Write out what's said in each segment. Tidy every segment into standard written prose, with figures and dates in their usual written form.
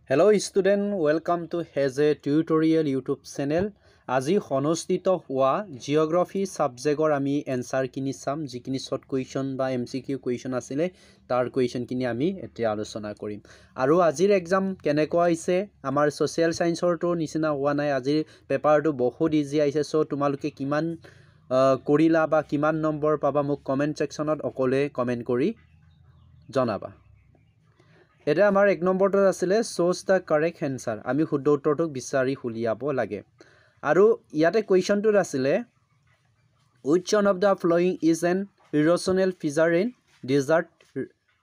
Hello student, welcome to Heze Tutorial YouTube channel. আজি অনুষ্ঠিত হোৱা জিওগ্ৰাফি সাবজেক্টৰ আমি এনসাৰ কিনি চাম যিকিনি শৰ্ট কোয়েশ্চন বা এমসিকিউ কোয়েশ্চন আছিলে তাৰ কোয়েশ্চন কিনি আমি এতিয়া আলোচনা কৰিম আৰু আজিৰ এক্সাম কেনেকুৱা হৈছে আমাৰ সোশ্যাল সায়েন্সৰ তো নিচিনা হোৱা নাই আজিৰ পেপাৰটো বহুত ইজি আহিছে সো তোমালোকে কিমান কৰিলা বা কিমান নম্বৰ পাবা মোক কমেন্ট সেকশনত অকলে কমেন্ট কৰি জনাবা এটা আমাৰ এক নম্বৰটো আছিলে চোজ দা কাৰেক্ট এনসাৰ আমি শুদ্ধ উত্তৰটো বিচাৰি উলিয়াব লাগে আৰু ইয়াতে কোৱেশ্চনটো আছিলে which one of the following is an irrational feature in desert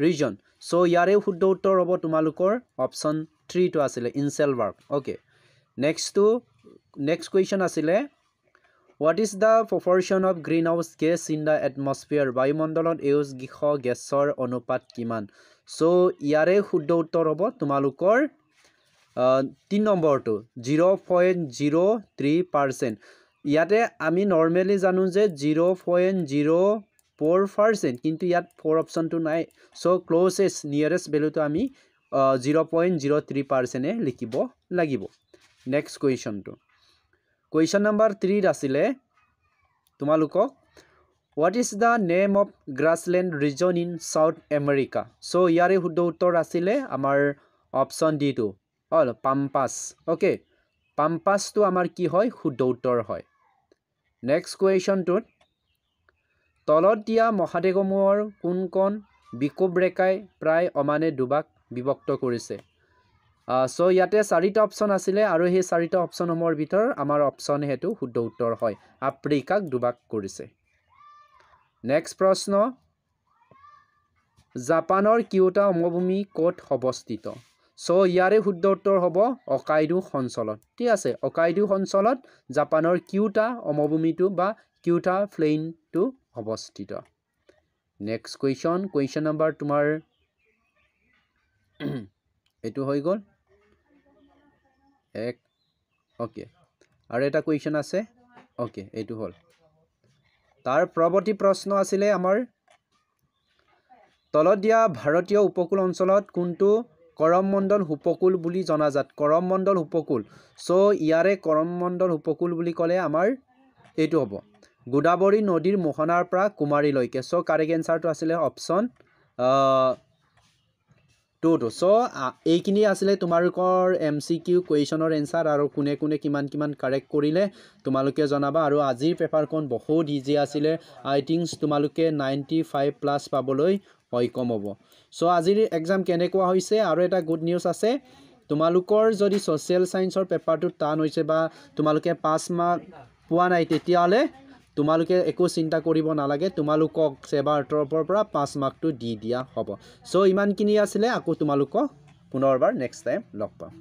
region so ইয়াৰে শুদ্ধ উত্তৰ হ'ব তোমালোকৰ অপচন 3 টো আছিলে in-cell verb okay next question আছিলে what is the proportion of greenhouse gas in the atmosphere বায়ুমণ্ডলত এউজ গেছৰ অনুপাত কিমান so ইয়াৰে শুদ্ধ উত্তৰ হ'ব তোমালোকৰ 3 নম্বৰটো 0.03% ইয়াতে আমি নরমালি জানো যে 0.04% কিন্তু ইয়াত 4 অপশনটো নাই সো ক্লোজেস্ট নিয়ারেস্ট ভ্যালুটো আমি 0.03% এ লিখিব লাগিব নেক্সট কোৱেশ্চন নাম্বাৰ 3 আছিলে তোমালোকক What is the name of grassland region in South America? So ইয়াৰে শুদ্ধ উত্তৰ আছিলে আমাৰ অপশন ডি টো অল পাম্পাস ওকে পাম্পাস তো আমাৰ কি হয় শুদ্ধ উত্তৰ হয় নেক্সট কোৱেশ্চনটোত তলত দিয়া মহাদেশসমূহৰ কোন বিকোপ ৰেখাই প্ৰায় অমানে দুভাগ বিভক্ত কৰিছে সো ইয়াতে চাৰিটা অপশন আছিলে আৰু সেই চাৰিটা অপশনসমূহৰ ভিতৰত আমাৰ অপশন হেতু শুদ্ধ উত্তৰ হয় আফ্ৰিকাক দুভাগ কৰিছে নেক্সট প্ৰশ্ন জাপানৰ কিয়োটো সমভূমি ক'ত অৱস্থিত সো ইয়াৰে শুদ্ধ উত্তৰ হ'ব অকাইডো অঞ্চলত ঠিক আছে অকাইডো অঞ্চলত জাপানৰ কিয়োটো সমভূমিটো বা কিয়োটো প্লেইনটো অৱস্থিত নেক্সট কোৱেশ্চন নাম্বাৰ তোমাৰ এটো হৈ গল এক ওকে আৰু এটা কোৱেশ্চন আছে ওকে এটো হল তাৰ পৰৱৰ্তী প্ৰশ্ন আছিলে আমাৰ তলত দিয়া ভাৰতীয় উপকূল অঞ্চলত কোনটো কৰমমণ্ডল উপকূল বুলি জনাজাত কৰমমণ্ডল উপকূল সো ইয়াৰে কৰমমণ্ডল উপকূল বুলি ক'লে আমাৰ এটো হ'ব গোদাবৰী নদীৰ মোহনাৰ পৰা কুমাৰীলৈকে সো কাৰেক্ট এনসাৰটো আছিলে অপশন 2 টো সো এইখিনি আছিলে তোমালোকৰ এমসিকিউ কোৱেশ্চনৰ এনসাৰ আৰু কোনে কিমান কাৰেক্ট কৰিলে তোমালোকে জনাবা আৰু আজিৰ পেপাৰখন বহুত ইজি আছিলে আই থিংকস তোমালোকে 95 প্লাস পাবলৈ সক্ষম হ'ব সো আজিৰ এক্সাম কেনেকুৱা হৈছে আৰু এটা গুড নিউজ আছে তোমালোকৰ যদি সোশ্যাল সায়েন্সৰ পেপাৰটো টান হৈছে বা তোমালোকে 5 মাৰ্ক পোৱা নাই তেতিয়ালে তোমালোকে একো চিন্তা কৰিব নালাগে তোমালোকক সেবাৰ তৰফৰ পৰা 5 মাৰ্কটো দি দিয়া হ'ব সো ইমানখিনি আছিলে আকৌ তোমালোকক পুনৰবাৰ নেক্সট টাইম লগ পাম